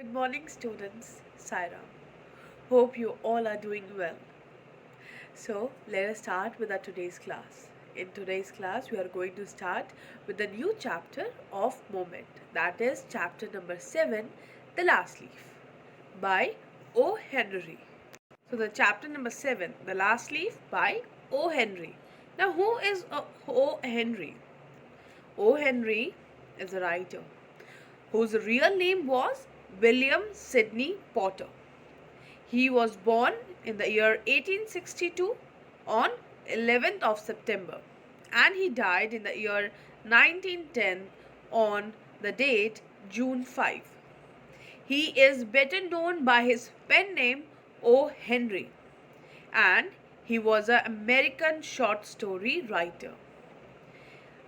Good morning, students. Saira. Hope you all are doing well. So, let us start with our today's class. In today's class, we are going to start with the new chapter of Moment. That is chapter number 7, The Last Leaf, by O. Henry. So, the chapter number 7, The Last Leaf by O. Henry. Now, who is O. Henry? O. Henry is a writer whose real name was William Sidney Potter. He was born in the year 1862 on 11th of September and he died in the year 1910 on the date June 5. He is better known by his pen name O. Henry and he was an American short story writer.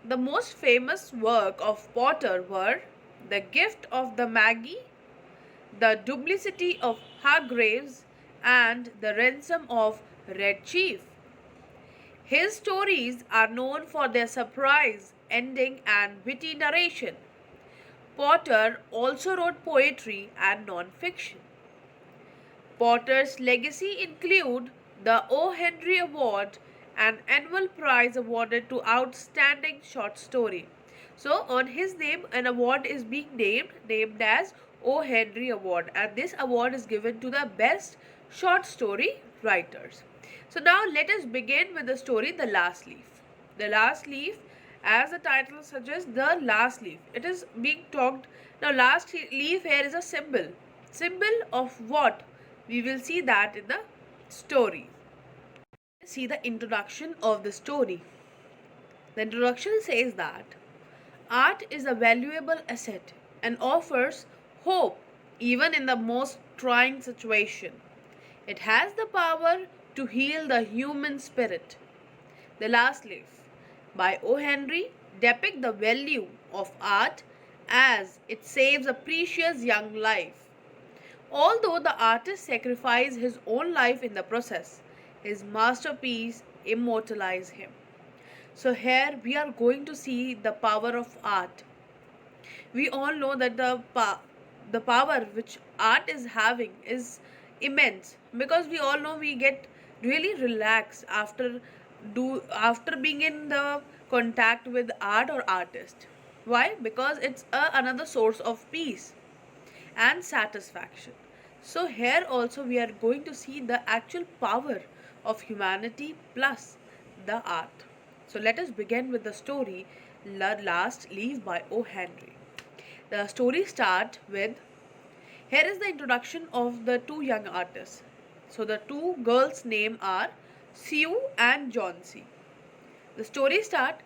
The most famous work of Potter were The Gift of the Maggie, The Duplicity of Hargreaves, and The Ransom of Red Chief. His stories are known for their surprise ending and witty narration. Potter also wrote poetry and non-fiction. Potter's legacy include the O. Henry Award, an annual prize awarded to outstanding short story. So on his name an award is being named as O. Henry Award, and this award is given to the best short story writers. So now let us begin with the story The Last Leaf. The Last Leaf, as the title suggests, the last leaf. It is being talked now. Last leaf here is a symbol. Symbol of what? We will see that in the story. See the introduction of the story. The introduction says that art is a valuable asset and offers hope even in the most trying situation. It has the power to heal the human spirit. The Last Leaf by O. Henry depicts the value of art as it saves a precious young life. Although the artist sacrificed his own life in the process, his masterpiece immortalized him. So here we are going to see the power of art. We all know that the power which art is having is immense, because we all know we get really relaxed after being in the contact with art or artist. Why? Because it's another source of peace and satisfaction. So here also we are going to see the actual power of humanity plus the art. So let us begin with the story The Last Leaf by O. Henry. The story starts with, here is the introduction of the two young artists. So the two girls' names are Sue and Johnsy. The story starts,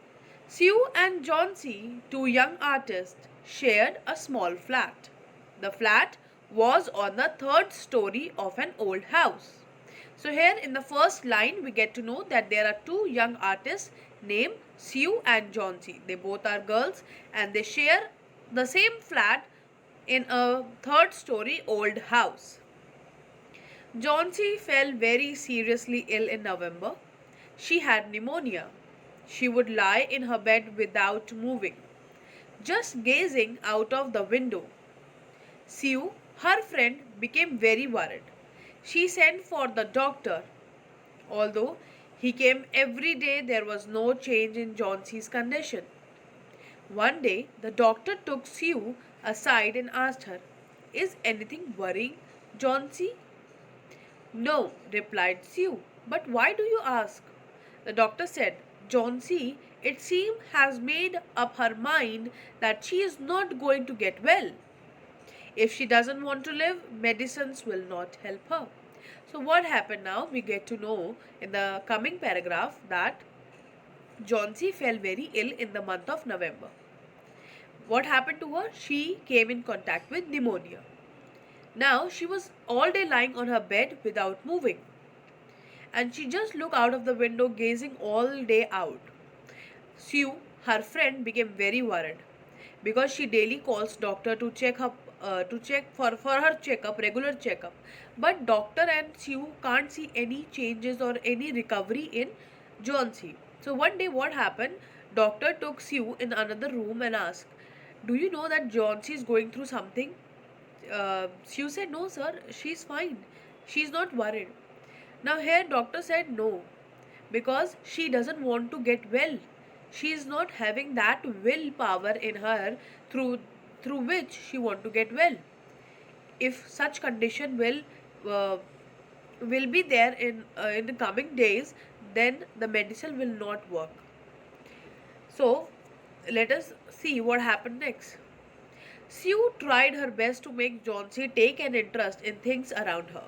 Sue and Johnsy, two young artists, shared a small flat. The flat was on the third story of an old house. So here in the first line we get to know that there are two young artists named Sue and Johnsy. They both are girls and they share the same flat in a third story old house. Johnsy fell very seriously ill in November. She had pneumonia. She would lie in her bed without moving, just gazing out of the window. Sue, her friend, became very worried. She sent for the doctor. Although he came every day, there was no change in Johnsy's condition. One day, the doctor took Sue aside and asked her, "Is anything worrying Johnsy?" "No," replied Sue. "But why do you ask?" The doctor said, "Johnsy, it seems, has made up her mind that she is not going to get well. If she doesn't want to live, medicines will not help her." So what happened now? We get to know in the coming paragraph that Johnsy fell very ill in the month of November. What happened to her? She came in contact with pneumonia. Now she was all day lying on her bed without moving. And she just looked out of the window gazing all day out. Sue, her friend, became very worried because she daily calls doctor to check for her checkup, regular checkup. But doctor and Sue can't see any changes or any recovery in Johnsy. So one day what happened? Doctor took Sue in another room and asked, "Do you know that Johnsy is going through something?" Sue said, no, sir, she's fine. She's not worried. Now, here, doctor said no because she doesn't want to get well. She is not having that willpower in her through through which she want to get well. If such condition uh, will be there in the coming days, then the medicine will not work. So, let us see what happened next. Sue tried her best to make Johnsy take an interest in things around her.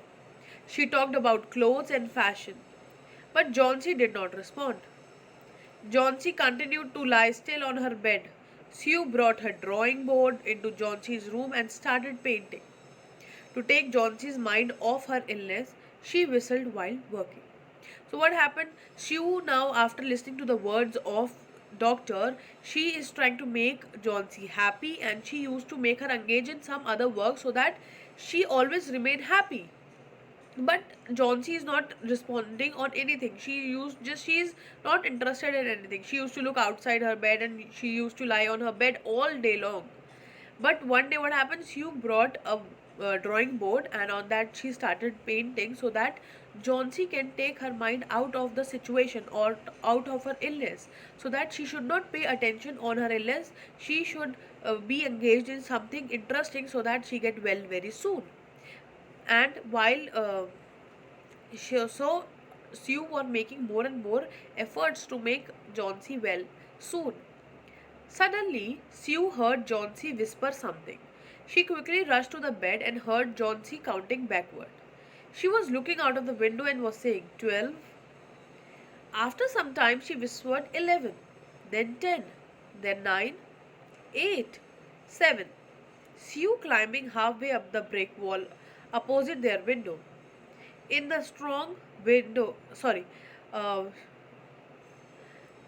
She talked about clothes and fashion, but Johnsy did not respond. Johnsy continued to lie still on her bed. Sue brought her drawing board into Johnsy's room and started painting. To take Johnsy's mind off her illness, she whistled while working. So what happened? Sue now, after listening to the words of doctor, she is trying to make Johnsy happy, and she used to make her engage in some other work so that she always remain happy. But Johnsy is not responding on anything. She's not interested in anything. She used to look outside her bed and she used to lie on her bed all day long. But one day, what happens? You brought a drawing board, and on that she started painting so that Johnsy can take her mind out of the situation or out of her illness, so that she should not pay attention on her illness. She should be engaged in something interesting so that she get well very soon. And while so Sue was making more and more efforts to make Johnsy well soon. Suddenly, Sue heard Johnsy whisper something. She quickly rushed to the bed and heard Johnsy counting backward. She was looking out of the window and was saying 12. After some time, she whispered 11, then 10, then 9, 8, 7. Sue climbing halfway up the brick wall opposite their window. In the strong window, sorry, uh,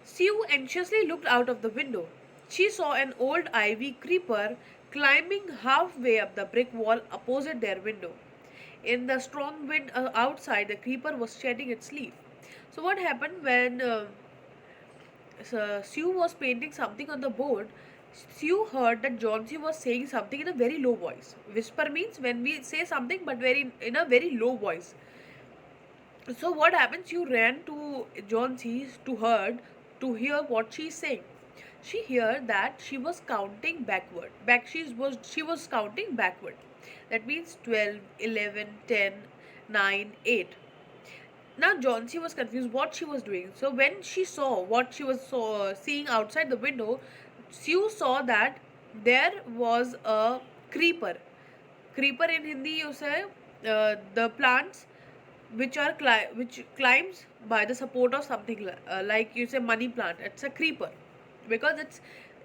Sue anxiously looked out of the window. She saw an old ivy creeper climbing halfway up the brick wall opposite their window. In the strong wind outside, the creeper was shedding its leaf. So, what happened when Sue was painting something on the board? Sue heard that Johnsy was saying something in a very low voice. Whisper means when we say something but very in a very low voice. So what happens? You ran to Johnsy to hear what she's saying. She heard that she was counting backward. She was counting backward. That means 12, 11, 10, 9, 8. Now Johnsy was confused what she was doing. So when she saw what she was seeing outside the window, Sue saw that there was a creeper. Creeper in Hindi you say the plants which climbs by the support of something like you say money plant. It's a creeper because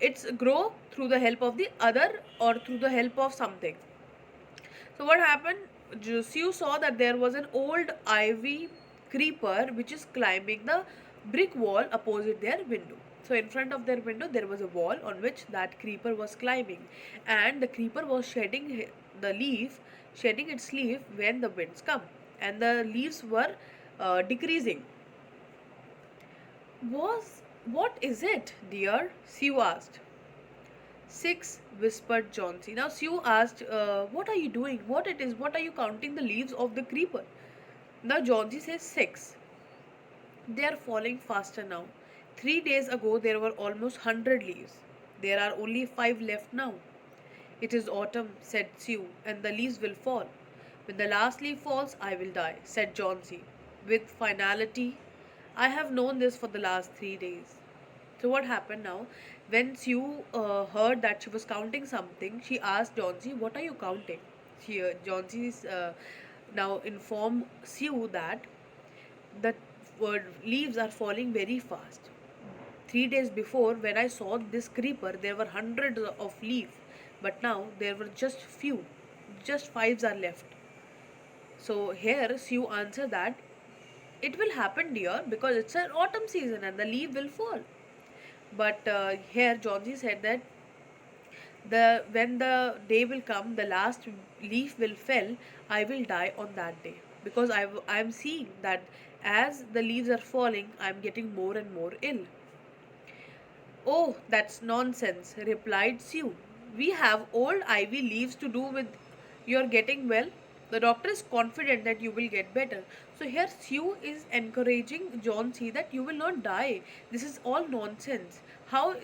it's grow through the help of the other or through the help of something. So what happened? Sue saw that there was an old ivy creeper which is climbing the brick wall opposite their window. So in front of their window there was a wall on which that creeper was climbing, and the creeper was shedding its leaf when the winds come, and the leaves were decreasing. Was What is it, dear? Sue asked. 6, whispered Johnsy. Now Sue asked, what are you doing? What it is? What are you counting the leaves of the creeper? Now Johnsy says 6. They are falling faster now. 3 days ago there were almost 100 leaves. There are only 5 left now. It is autumn, said Sue, and the leaves will fall. When the last leaf falls, I will die, said Johnsy, with finality. I have known this for the last 3 days. So what happened now? When Sue heard that she was counting something, she asked Johnsy, "What are you counting?" Johnsy now informed Sue that the leaves are falling very fast. 3 days before, when I saw this creeper, there were hundreds of leaves, but now there were just few, just fives are left. So here Sue answered that it will happen, dear, because it's an autumn season and the leaf will fall. But here Johnsy said that the when the day will come, the last leaf will fall, I will die on that day, because I am seeing that as the leaves are falling, I am getting more and more ill. Oh, that's nonsense, replied Sue. We have old ivy leaves to do with you're getting well. The doctor is confident that you will get better. So here Sue is encouraging John C that you will not die. This is all nonsense. How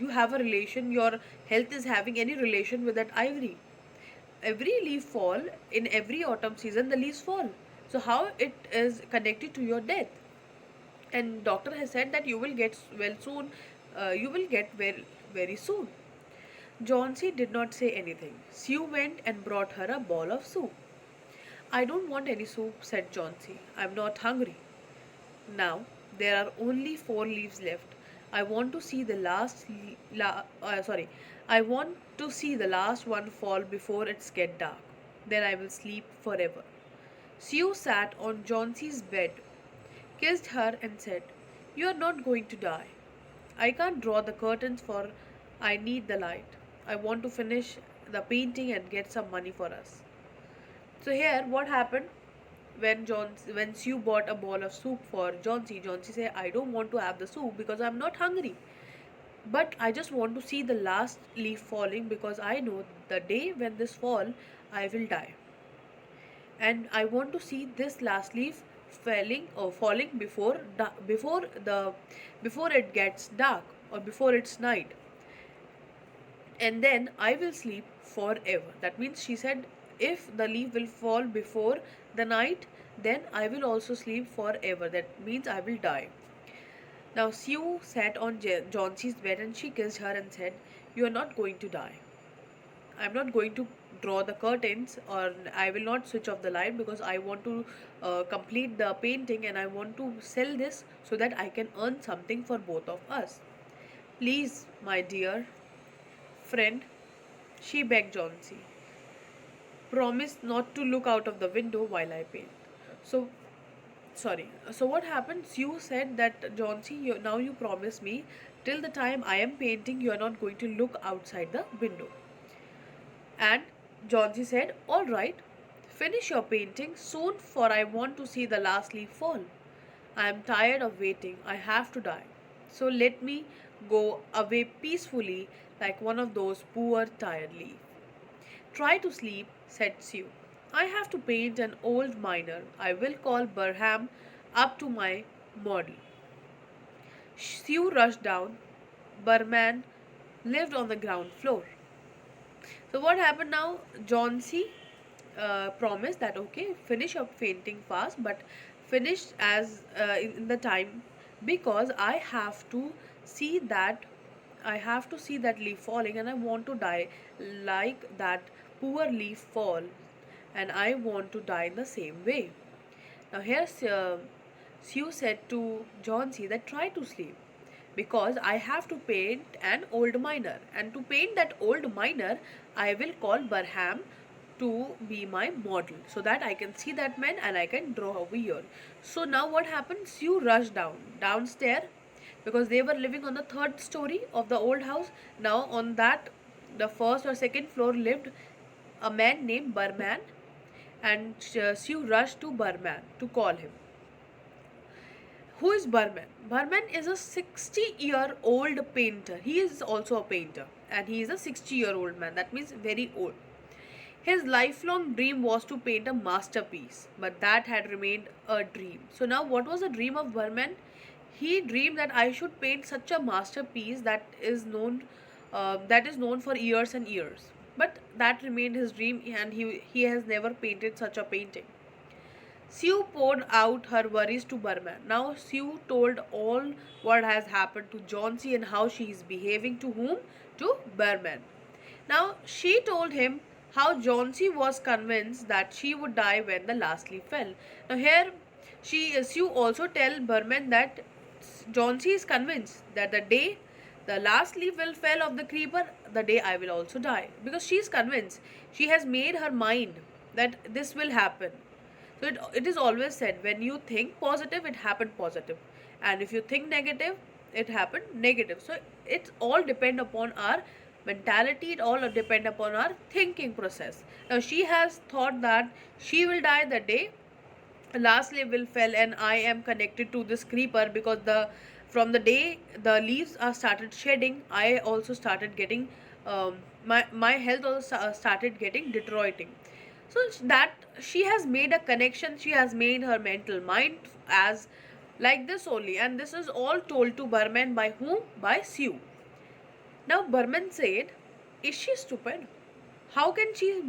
you have a relation, your health is having any relation with that ivory? Every leaf fall, in every autumn season the leaves fall. So how it is connected to your death? And doctor has said that you will get well soon. You will get well very soon. John C did not say anything. Sue went and brought her a bowl of soup. I don't want any soup, said John C. I'm not hungry. Now there are only 4 leaves left. I want to see the I want to see the last one fall before it's get dark. Then I will sleep forever. Sue sat on Johnsey's bed, kissed her, and said, You are not going to die. I can't draw the curtains for I need the light. I want to finish the painting and get some money for us. So here what happened when Sue bought a bowl of soup for Johnsy, Johnsy said, I don't want to have the soup because I'm not hungry. But I just want to see the last leaf falling because I know the day when this fall I will die. And I want to see this last leaf falling before it gets dark or before it's night, and then I will sleep forever. That means she said, if the leaf will fall before the night, then I will also sleep forever. That means I will die. Now Sue sat on Johnsey's bed and she kissed her and said, You are not going to die. I'm not going to draw the curtains or I will not switch off the light because I want to complete the painting and I want to sell this so that I can earn something for both of us. Please, my dear friend, she begged Johnsy, promise not to look out of the window while I paint. So, sorry. So what happened? Sue said that Johnsy, now you promise me till the time I am painting, you are not going to look outside the window. And Johnsy said, All right, finish your painting soon, for I want to see the last leaf fall. I am tired of waiting. I have to die. So let me go away peacefully like one of those poor tired leaves. Try to sleep, said Sue. I have to paint an old miner. I will call Barham up to my model. Sue rushed down. Barman lived on the ground floor. So what happened now? Johnsy promised that okay, finish your painting fast, but finish as in the time because I have to see that leaf falling, and I want to die like that poor leaf fall, and I want to die in the same way. Now here's Sue said to Johnsy that try to sleep because I have to paint an old miner, and to paint that old miner I will call Barham to be my model so that I can see that man and I can draw over here. So now what happened? Sue rushed downstairs because they were living on the 3rd story of the old house. Now on that, the 1st or 2nd floor lived a man named Barman, and Sue rushed to Barman to call him. Who is Barman? Barman is a 60-year-old painter. He is also a painter and he is a 60-year-old man. That means very old. His lifelong dream was to paint a masterpiece, but that had remained a dream. So now what was the dream of Barman? He dreamed that I should paint such a masterpiece that is known for years and years. But that remained his dream, and he has never painted such a painting. Sue poured out her worries to Barman. Now Sue told all what has happened to Johnsy and how she is behaving to whom? To Barman. Now she told him how Johnsy was convinced that she would die when the last leaf fell. Now here Sue also tell Barman that Johnsy is convinced that the day the last leaf will fall of the creeper, the day I will also die. Because she is convinced. She has made her mind that this will happen. So it is always said, when you think positive, it happened positive. And if you think negative, it happened negative. So it all depend upon our mentality, it all depend upon our thinking process. Now she has thought that she will die the day last leaf will fall, and I am connected to this creeper because from the day the leaves are started shedding, I also started getting my health also started getting deteriorating. So that she has made a connection, she has made her mental mind as like this only, and this is all told to Barman by whom? By Sue. Now Barman said, "Is she stupid? How can she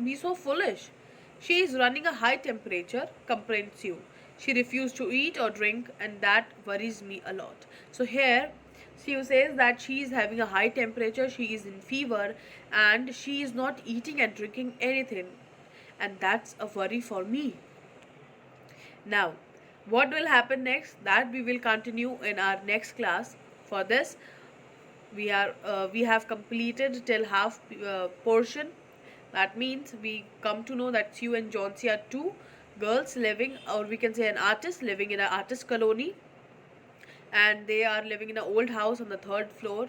be so foolish? She is running a high temperature," complained Sue. "She refused to eat or drink, and that worries me a lot." So here, Sue says that she is having a high temperature, she is in fever, and she is not eating and drinking anything, and that's a worry for me. Now, what will happen next? That we will continue in our next class. For this, we have completed till half portion. That means we come to know that Sue and Johnsy are two girls living, or we can say an artist living in an artist colony, and they are living in an old house on the third floor.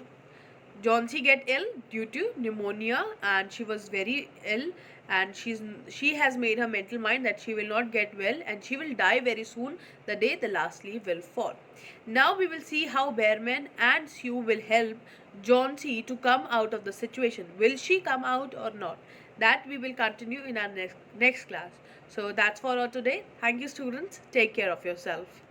Johnsy get ill due to pneumonia, and she was very ill, and she has made her mental mind that she will not get well and she will die very soon, the day the last leaf will fall. Now we will see how Bearman and Sue will help Johnsy to come out of the situation. Will she come out or not? That we will continue in our next class. So that's for all today. Thank you, students. Take care of yourself.